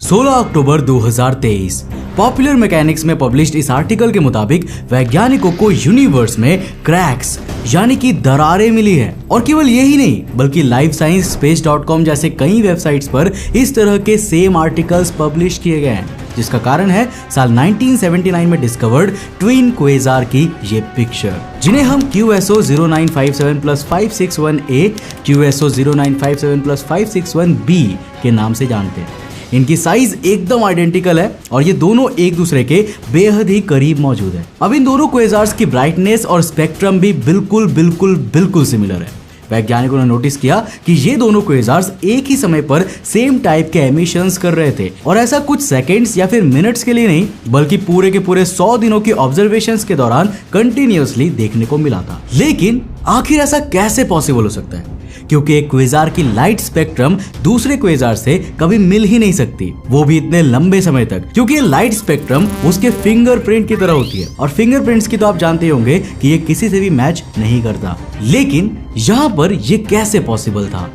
16 अक्टूबर 2023 popular mechanics में published इस article के मुताबिक वैज्ञानिकों को यूनिवर्स में क्रैक्स यानी कि दरारें मिली है। और केवल यही नहीं बल्कि LifeScienceSpace.com जैसे कई वेबसाइट्स पर इस तरह के सेम आर्टिकल्स पब्लिश किए गए हैं, जिसका कारण है साल 1979 में डिस्कवर्ड ट्विन क्वेजार की ये पिक्चर, जिन्हें हम QSO 0957+561A, QSO 0957+561B के नाम से जानते हैं। इनकी साइज एकदम आइडेंटिकल है और ये दोनों एक दूसरे के बेहद ही करीब मौजूद है। अब इन दोनों क्वेजार्स की ब्राइटनेस और स्पेक्ट्रम भी बिल्कुल सिमिलर है। वैज्ञानिकों ने नोटिस किया कि ये दोनों क्वेजार्स एक ही समय पर सेम टाइप के एमिशंस कर रहे थे, और ऐसा कुछ सेकंड्स या फिर मिनट्स के लिए नहीं बल्कि पूरे के पूरे 100 दिनों की ऑब्जर्वेशंस के दौरान कंटिन्यूअसली देखने को मिला था। लेकिन आखिर ऐसा कैसे पॉसिबल हो सकता है? क्योंकि एक क्वेजार की लाइट स्पेक्ट्रम दूसरे क्वेजार से कभी मिल ही नहीं सकती, वो भी इतने लंबे समय तक, क्योंकि लाइट स्पेक्ट्रम उसके फिंगरप्रिंट की तरह होती है, और फिंगरप्रिंट्स की तो आप जानते होंगे कि ये किसी से भी मैच नहीं करता। लेकिन यहाँ पर ये कैसे पॉसिबल था?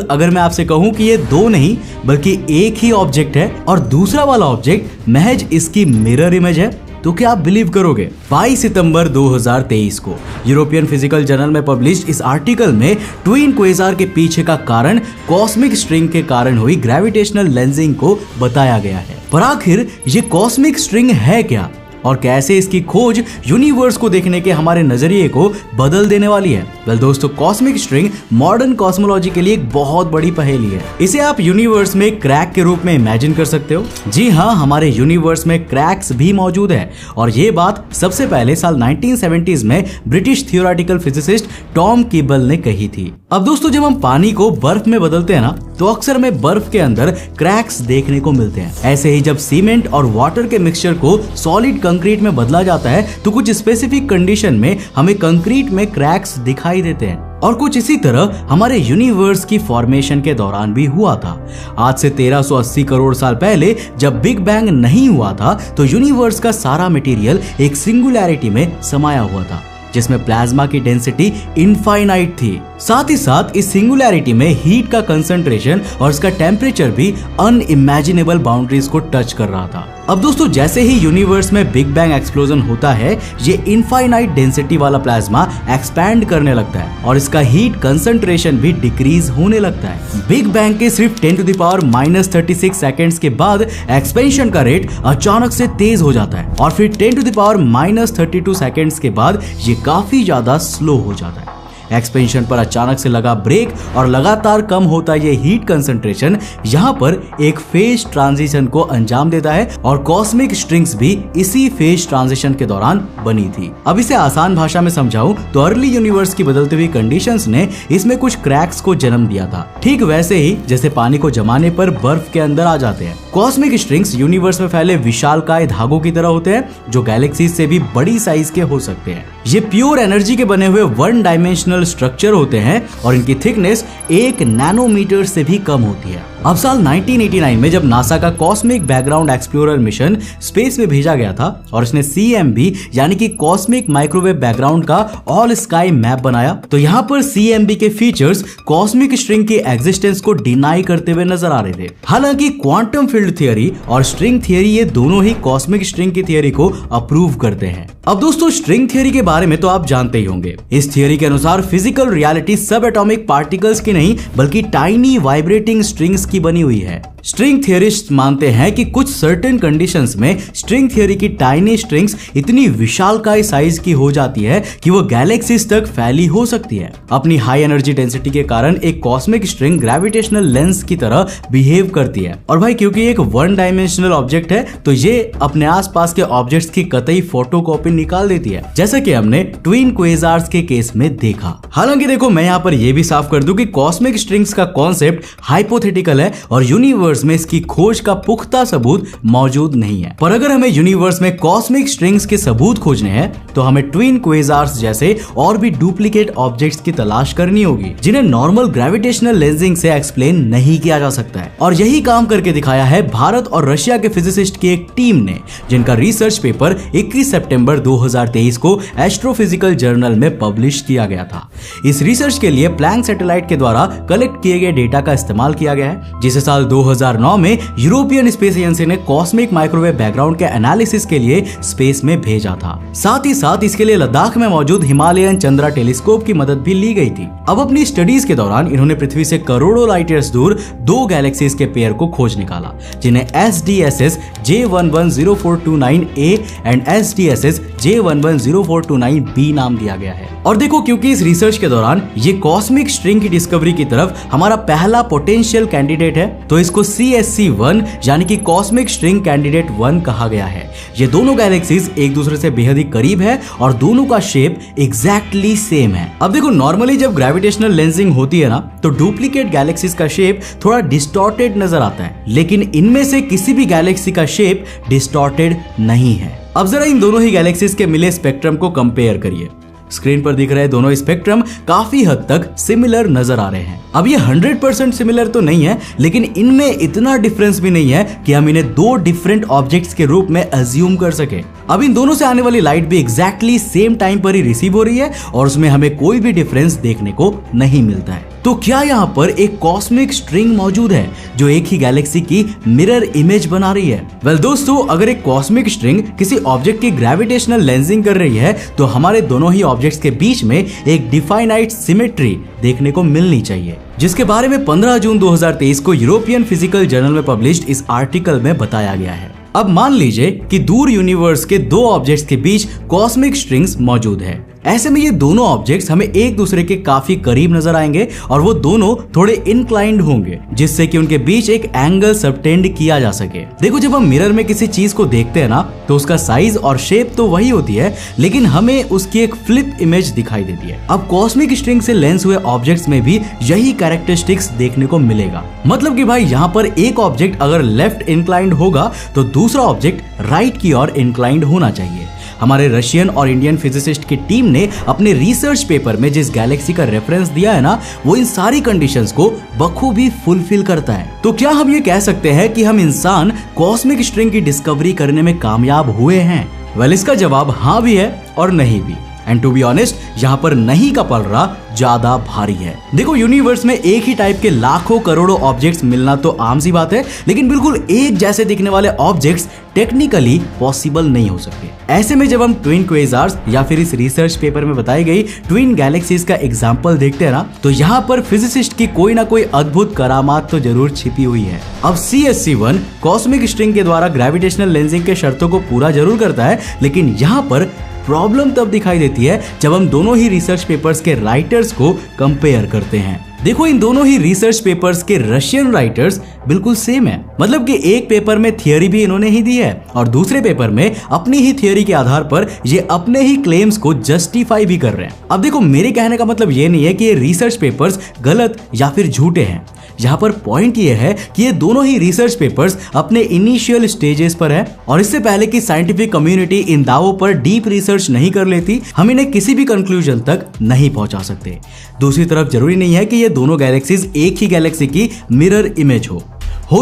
अगर मैं आपसे कहूँ कि ये दो नहीं बल्कि एक ही ऑब्जेक्ट है और दूसरा वाला ऑब्जेक्ट महज इसकी मिरर इमेज है, तो क्या आप बिलीव करोगे? 22 सितंबर 2023 को यूरोपियन फिजिकल जर्नल में पब्लिश इस आर्टिकल में ट्विन क्वेजार के पीछे का कारण कॉस्मिक स्ट्रिंग के कारण हुई ग्रेविटेशनल लेंसिंग को बताया गया है। पर आखिर ये कॉस्मिक स्ट्रिंग है क्या और कैसे इसकी खोज यूनिवर्स को देखने के हमारे नजरिए को बदल देने वाली है? दोस्तों, कॉस्मिक स्ट्रिंग मॉडर्न कॉस्मोलॉजी के लिए एक बहुत बड़ी पहेली है। इसे आप यूनिवर्स में क्रैक के रूप में इमेजिन कर सकते हो। जी हाँ, हमारे यूनिवर्स में क्रैक्स भी मौजूद है, और ये बात सबसे पहले साल 1970s में ब्रिटिश थियोरेटिकल फिजिसिस्ट टॉम किबल ने कही थी। अब दोस्तों, जब हम पानी को बर्फ में बदलते हैं ना, तो अक्सर हमें बर्फ के अंदर क्रैक्स देखने को मिलते हैं। ऐसे ही जब सीमेंट और वाटर के मिक्सचर को सॉलिड कंक्रीट में बदला जाता है तो कुछ स्पेसिफिक कंडीशन में हमें कंक्रीट में क्रैक्स दिखाई देते हैं। और कुछ इसी तरह हमारे यूनिवर्स की फॉर्मेशन के दौरान भी हुआ था। आज से 1380 करोड़ साल पहले जब बिग बैंग नहीं हुआ था तो यूनिवर्स का सारा मटेरियल एक सिंगुलैरिटी में समाया हुआ था, जिसमें प्लाज्मा की डेंसिटी इनफाइनाइट थी। साथ ही साथ इस सिंगुलैरिटी में हीट का कंसंट्रेशन और इसका टेम्परेचर भी अनइमेजिनेबल बाउंड्रीज को टच कर रहा था। अब दोस्तों, जैसे ही यूनिवर्स में बिग बैंग एक्सप्लोजन होता है, ये इनफाइनाइट डेंसिटी वाला प्लाज्मा एक्सपैंड करने लगता है और इसका हीट कंसंट्रेशन भी डिक्रीज होने लगता है। बिग बैंग के सिर्फ 10⁻⁻36 सेकेंड्स के बाद एक्सपेंशन का रेट अचानक से तेज हो जाता है, और फिर 10⁻32 सेकेंड्स के बाद ये काफी ज्यादा स्लो हो जाता है। एक्सपेंशन पर अचानक से लगा ब्रेक और लगातार कम होता ये हीट कंसंट्रेशन यहाँ पर एक फेज ट्रांजिशन को अंजाम देता है, और कॉस्मिक स्ट्रिंग्स भी इसी फेज ट्रांजिशन के दौरान बनी थी। अब इसे आसान भाषा में समझाऊं तो अर्ली यूनिवर्स की बदलती हुई कंडीशंस ने इसमें कुछ क्रैक्स को जन्म दिया था, ठीक वैसे ही जैसे पानी को जमाने पर बर्फ के अंदर आ जाते हैं। कॉस्मिक स्ट्रिंग्स यूनिवर्स में फैले विशालकाय धागों की तरह होते हैं, जो गैलेक्सी से भी बड़ी साइज के हो सकते हैं। ये प्योर एनर्जी के बने हुए वन डायमेंशनल स्ट्रक्चर होते हैं और इनकी थिकनेस 1 नैनोमीटर से भी कम होती है। अब साल 1989 में जब नासा का cosmic background explorer mission space में भेजा गया था और इसने CMB यानी कि कॉस्मिक माइक्रोवेव बैकग्राउंड का ऑल स्काई मैप बनाया, तो यहाँ पर CMB के फीचर्स कॉस्मिक स्ट्रिंग की एग्जिस्टेंस को डिनाई करते हुए नजर आ रहे थे। हालांकि क्वांटम फील्ड थियरी और स्ट्रिंग थियरी ये दोनों ही कॉस्मिक स्ट्रिंग की थियरी को अप्रूव करते हैं। अब दोस्तों, स्ट्रिंग थियरी के बारे में तो आप जानते ही होंगे। इस थियरी के अनुसार फिजिकल रियलिटी सब एटॉमिक पार्टिकल्स की नहीं बल्कि टाइनी वाइब्रेटिंग स्ट्रिंग्स की बनी हुई है। स्ट्रिंग थियरिस्ट मानते हैं कि कुछ सर्टेन कंडीशंस में स्ट्रिंग थियरी की टाइनी स्ट्रिंग्स इतनी विशालकाय साइज की हो जाती है कि वो गैलेक्सीज तक फैली हो सकती है। अपनी हाई एनर्जी डेंसिटी के कारण एक कॉस्मिक स्ट्रिंग ग्रेविटेशनल लेंस की तरह बिहेव करती है, और भाई क्योंकि एक वन डायमेंशनल ऑब्जेक्ट है तो ये अपने आसपास के ऑब्जेक्ट्स की कतई फोटोकॉपी निकाल देती है, जैसा कि हमने ट्विन क्वेजार्स के केस में देखा। हालांकि देखो, मैं यहाँ पर यह भी साफ कर दूं कि कॉस्मिक स्ट्रिंग्स का कॉन्सेप्ट हाइपोथेटिकल है और यूनिवर्स में इसकी खोज का पुख्ता सबूत मौजूद नहीं है। पर अगर हमें यूनिवर्स में कॉस्मिक स्ट्रिंग्स के सबूत खोजने हैं तो हमें ट्विन क्वेजार्स जैसे और भी डुप्लीकेट ऑब्जेक्ट्स की तलाश करनी होगी, जिन्हें नॉर्मल ग्रेविटेशनल लेंसिंग से एक्सप्लेन नहीं किया जा सकता है। और यही काम करके दिखाया है भारत और रशिया के फिजिसिस्ट की एक टीम ने, जिनका रिसर्च पेपर 21 सितंबर 2023 को एस्ट्रोफिजिकल जर्नल में पब्लिश किया गया था। था। इस रिसर्च के लिए प्लैंक सैटेलाइट के द्वारा कलेक्ट किए गए डेटा का इस्तेमाल किया गया है, जिसे साल 2009 में यूरोपियन स्पेस एजेंसी ने कॉस्मिक माइक्रोवेव बैकग्राउंड के एनालिसिस के लिए स्पेस में भेजा था। साथ ही साथ इसके लिए लद्दाख में मौजूद हिमालयन चंद्रा टेलीस्कोप की मदद भी ली गई थी। अब अपनी स्टडीज के दौरान इन्होंने पृथ्वी से करोड़ों लाइट ईयर्स दूर दो गैलेक्सीज के पेयर को खोज निकाला, जिन्हें SDSS J110429A and SDSS J110429B नाम दिया गया है। और देखो, क्योंकि इस रिसर्च के दौरान ये कॉस्मिक स्ट्रिंग की डिस्कवरी की तरफ हमारा पहला पोटेंशियल कैंडिडेट है, तो इसको CSC-1 यानी कि कॉस्मिक स्ट्रिंग कैंडिडेट 1 कहा गया है। ये दोनों गैलेक्सीज एक दूसरे से बेहद ही करीब है और दोनों का शेप एग्जैक्टली सेम है। अब देखो, नॉर्मली जब ग्रेविटेशनल लेंसिंग होती है ना, तो डुप्लीकेट गैलेक्सीज का शेप थोड़ा डिस्टॉर्टेड नजर आता है, लेकिन इनमें से किसी भी गैलेक्सी का शेप डिस्टॉर्टेड नहीं है। अब जरा इन दोनों ही गैलेक्सीज के मिले स्पेक्ट्रम को कंपेयर करिए। स्क्रीन पर दिख रहे दोनों स्पेक्ट्रम काफी हद तक सिमिलर नजर आ रहे हैं। अब ये 100% सिमिलर तो नहीं है, लेकिन इनमें इतना डिफरेंस भी नहीं है कि हम इन्हें दो डिफरेंट ऑब्जेक्ट्स के रूप में अज्यूम कर सके। अब इन दोनों से आने वाली लाइट भी एग्जैक्टली सेम टाइम पर ही रिसीव हो रही है और उसमें हमें कोई भी डिफरेंस देखने को नहीं मिलता है। तो क्या यहाँ पर एक कॉस्मिक स्ट्रिंग मौजूद है जो एक ही गैलेक्सी की मिरर इमेज बना रही है? वेल दोस्तों, अगर एक कॉस्मिक स्ट्रिंग किसी ऑब्जेक्ट की ग्रेविटेशनल लेंसिंग कर रही है, तो हमारे दोनों ही ऑब्जेक्ट्स के बीच में एक डिफाइनाइट सिमेट्री देखने को मिलनी चाहिए, जिसके बारे में 15 जून 2023 को यूरोपियन फिजिकल जर्नल में पब्लिश्ड इस आर्टिकल में बताया गया है। अब मान लीजिए कि दूर यूनिवर्स के दो ऑब्जेक्ट्स के बीच कॉस्मिक स्ट्रिंग्स मौजूद है। ऐसे में ये दोनों ऑब्जेक्ट्स हमें एक दूसरे के काफी करीब नजर आएंगे और वो दोनों थोड़े इंक्लाइंड होंगे, जिससे कि उनके बीच एक एंगल सबटेंड किया जा सके। देखो, जब हम मिरर में किसी चीज को देखते हैं ना, तो उसका साइज और शेप तो वही होती है, लेकिन हमें उसकी एक फ्लिप इमेज दिखाई देती है। अब कॉस्मिक स्ट्रिंग से लेंस हुए ऑब्जेक्ट्स में भी यही कैरेक्टरिस्टिक्स देखने को मिलेगा। मतलब कि भाई, यहाँ पर एक ऑब्जेक्ट अगर लेफ्ट इंक्लाइंड होगा तो दूसरा ऑब्जेक्ट राइट की ओर इंक्लाइंड होना चाहिए। हमारे रशियन और इंडियन फिजिसिस्ट की टीम ने अपने रिसर्च पेपर में जिस गैलेक्सी का रेफरेंस दिया है ना, वो इन सारी कंडीशंस को बखूबी फुलफिल करता है। तो क्या हम ये कह सकते हैं कि हम इंसान कॉस्मिक स्ट्रिंग की डिस्कवरी करने में कामयाब हुए हैं? वेल, इसका जवाब हाँ भी है और नहीं भी। एंड टू बी ऑनेस्ट, यहाँ पर नहीं का पलड़ा ज्यादा भारी है। देखो, यूनिवर्स में एक ही टाइप के लाखों करोड़ों ऑब्जेक्ट्स मिलना तो आम सी बात है, लेकिन बिल्कुल एक जैसे दिखने वाले ऑब्जेक्ट्स टेक्निकली पॉसिबल नहीं हो सकते। ऐसे में जब हम ट्विन क्वेसार्स या फिर इस रिसर्च पेपर में बताई गई ट्विन गैलेक्सीज का एग्जांपल देखते हैं ना, तो यहाँ पर फिजिसिस्ट की कोई ना कोई अद्भुत करामात तो जरूर छिपी हुई है। अब CSC-1 कॉस्मिक स्ट्रिंग के द्वारा ग्रेविटेशनल लेंसिंग के शर्तों को पूरा जरूर करता है, लेकिन यहाँ पर प्रॉब्लम तब दिखाई देती है जब हम दोनों ही रिसर्च पेपर्स के राइटर्स को कंपेयर करते हैं। देखो, इन दोनों ही रिसर्च पेपर्स के रशियन राइटर्स बिल्कुल सेम है। मतलब कि एक पेपर में थियरी भी इन्होंने ही दी है और दूसरे पेपर में अपनी ही थियरी के आधार पर ये अपने ही क्लेम्स को जस्टिफाई भी कर रहे हैं। अब देखो, मेरे कहने का मतलब ये नहीं है कि ये रिसर्च पेपर्स गलत या फिर झूठे हैं। यहाँ पर पॉइंट ये है कि ये दोनों ही रिसर्च पेपर्स अपने इनिशियल स्टेजेस पर है और इससे पहले कि साइंटिफिक कम्युनिटी इन दावों पर डीप रिसर्च नहीं कर लेती, हम इन्हें किसी भी कंक्लूजन तक नहीं पहुंचा सकते। दूसरी तरफ जरूरी नहीं है कि ये दोनों गैलेक्सीज एक ही गैलेक्सी की मिरर इमेज हो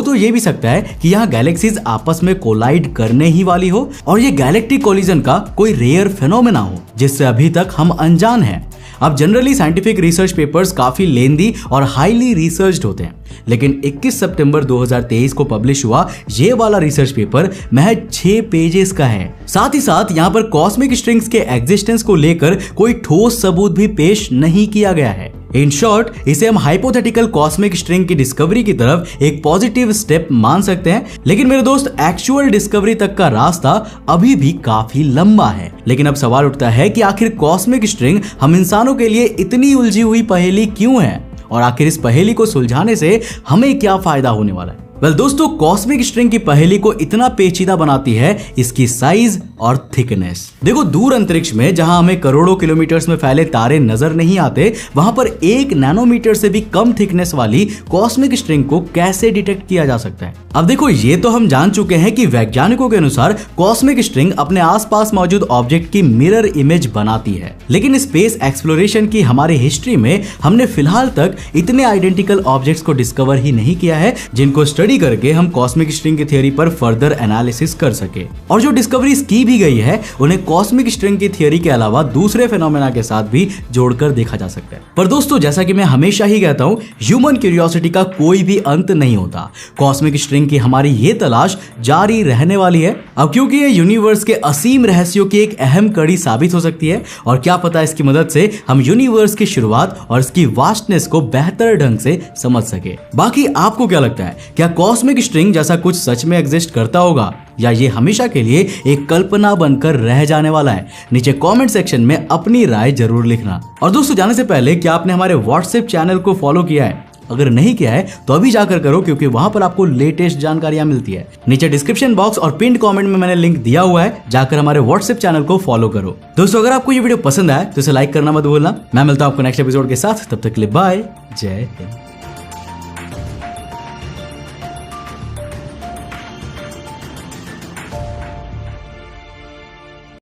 तो ये भी सकता है कि यहाँ गैलेक्सीज आपस में कोलाइड करने ही वाली हो और ये गैलेक्टिक कोलिजन का कोई रेयर फेनोमेना हो जिससे अभी तक हम अनजान हैं। अब जनरली साइंटिफिक रिसर्च पेपर्स काफी लेंदी और हाईली रिसर्च्ड होते हैं, लेकिन 21 सितंबर 2023 को पब्लिश हुआ ये वाला रिसर्च पेपर महज 6 पेजेस का है। साथ ही साथ यहाँ पर कॉस्मिक स्ट्रिंग्स के एग्जिस्टेंस को लेकर कोई ठोस सबूत भी पेश नहीं किया गया है। इन शॉर्ट, इसे हम हाइपोथेटिकल कॉस्मिक स्ट्रिंग की डिस्कवरी की तरफ एक पॉजिटिव स्टेप मान सकते हैं, लेकिन मेरे दोस्त, एक्चुअल डिस्कवरी तक का रास्ता अभी भी काफी लंबा है। लेकिन अब सवाल उठता है कि आखिर कॉस्मिक स्ट्रिंग हम इंसानों के लिए इतनी उलझी हुई पहेली क्यों है और आखिर इस पहेली को सुलझाने से हमें क्या फायदा होने वाला है? वेल दोस्तों, कॉस्मिक स्ट्रिंग की पहेली को इतना पेचीदा बनाती है इसकी साइज और थिकनेस। देखो, दूर अंतरिक्ष में जहां हमें करोड़ों किलोमीटर्स में फैले तारे नजर नहीं आते, वहां पर 1 नैनोमीटर से भी कम थिकनेस वाली कॉस्मिक स्ट्रिंग को कैसे डिटेक्ट किया जा सकता है? अब देखो, ये तो हम जान चुके हैं कि वैज्ञानिकों के अनुसार कॉस्मिक स्ट्रिंग अपने आसपास मौजूद ऑब्जेक्ट की मिरर इमेज बनाती है, लेकिन स्पेस एक्सप्लोरेशन की हमारी हिस्ट्री में हमने फिलहाल तक इतने आइडेंटिकल ऑब्जेक्ट्स को डिस्कवर ही नहीं किया है जिनको स्टडी स्टडी करके हम कॉस्मिक स्ट्रिंग की थ्योरी पर फर्दर एनालिसिस कर सके। और जो डिस्कवरीज की भी गई है उन्हें कॉस्मिक स्ट्रिंग की थ्योरी के अलावा दूसरे फिनोमेना के साथ भी जोड़कर देखा जा सकता है। पर दोस्तों, जैसा कि मैं हमेशा ही कहता हूं, ह्यूमन क्यूरियोसिटी का कोई भी अंत नहीं होता। कॉस्मिक स्ट्रिंग की हमारी ये तलाश जारी रहने वाली है। अब क्योंकि ये यूनिवर्स के असीम रहस्यों की एक अहम कड़ी साबित हो सकती है, और क्या पता इसकी मदद से हम यूनिवर्स की शुरुआत और इसकी वास्टनेस को बेहतर ढंग से समझ सके। बाकी आपको क्या लगता है, क्या कॉस्मिक स्ट्रिंग जैसा कुछ सच में एग्जिस्ट करता होगा, या ये हमेशा के लिए एक कल्पना बनकर रह जाने वाला है? नीचे कमेंट सेक्शन में अपनी राय जरूर लिखना। और दोस्तों, जाने से पहले क्या आपने हमारे व्हाट्सएप चैनल को फॉलो किया है? अगर नहीं किया है तो अभी जाकर करो, क्योंकि वहां पर आपको लेटेस्ट जानकारियां मिलती है। नीचे डिस्क्रिप्शन बॉक्स और पिन कमेंट में मैंने लिंक दिया हुआ है, जाकर हमारे व्हाट्सएप चैनल को फॉलो करो। दोस्तों, अगर आपको ये वीडियो पसंद आए तो इसे लाइक करना मत भूलना। मैं मिलता हूं आपको नेक्स्ट एपिसोड के साथ, तब तक के लिए बाय, जय हिंद।